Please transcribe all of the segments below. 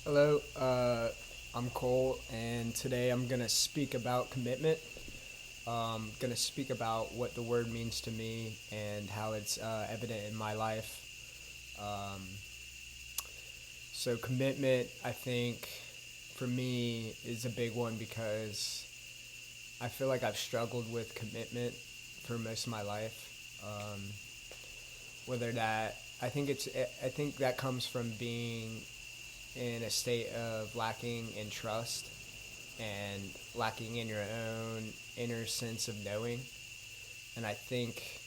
Hello, I'm Cole, and today I'm gonna speak about commitment. Gonna speak about what the word means to me and how it's evident in my life. Um, so commitment, I think, for me is a big one because I feel like I've struggled with commitment for most of my life. Um, whether that I think that comes from being in a state of lacking in trust and lacking in your own inner sense of knowing. And I think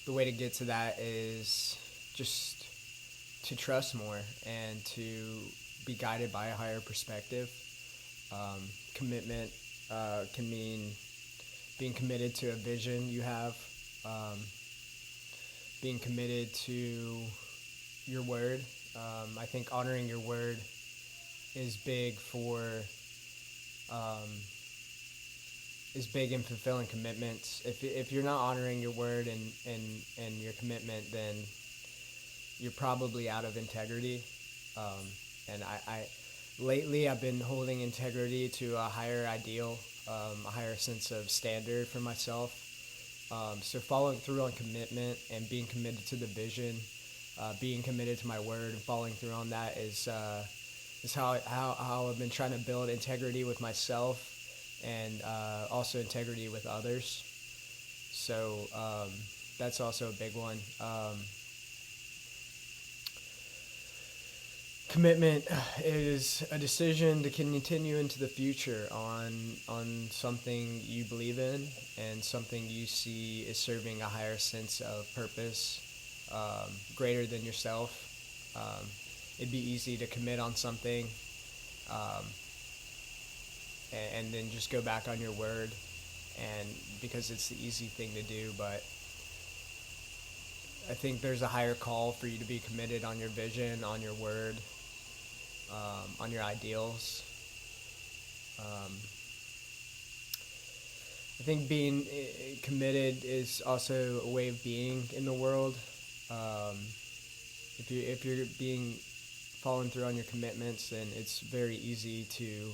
the way to get to that is just to trust more and to be guided by a higher perspective. Commitment can mean being committed to a vision you have, um, being committed to your word. I think honoring your word is big for um, is big in fulfilling commitments. If you're not honoring your word and your commitment, then you're probably out of integrity. And I lately I've been holding integrity to a higher ideal, a higher sense of standard for myself. So following through on commitment and being committed to the vision, being committed to my word and following through on that is how I've been trying to build integrity with myself and also integrity with others. So that's also a big one. Commitment is a decision to continue into the future on something you believe in and something you see is serving a higher sense of purpose, greater than yourself. Um, it'd be easy to commit on something um, and then just go back on your word, and because it's the easy thing to do. But I think there's a higher call for you to be committed on your vision, on your word, on your ideals. Um, I think being committed is also a way of being in the world. Um, if you're being following through on your commitments, then it's very easy to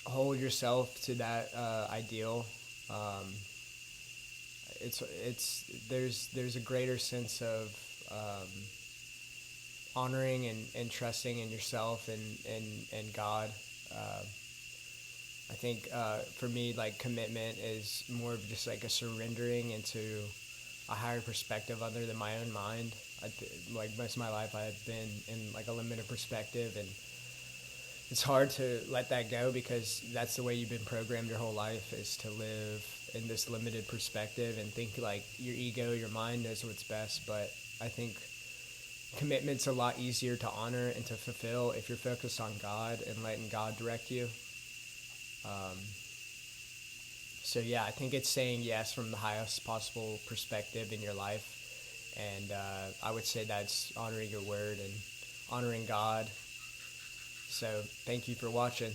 hold yourself to that ideal. Um, there's a greater sense of um, honoring and trusting in yourself and God. Uh, I think for me, like commitment is more of just like a surrendering into a higher perspective other than my own mind. Like most of my life, I've been in like a limited perspective, and it's hard to let that go because that's the way you've been programmed your whole life is to live in this limited perspective and think like your ego, your mind knows what's best. But I think commitment's a lot easier to honor and to fulfill if you're focused on God and letting God direct you. Um, so yeah, I think it's saying yes from the highest possible perspective in your life, and I would say that's honoring your word and honoring God. So thank you for watching.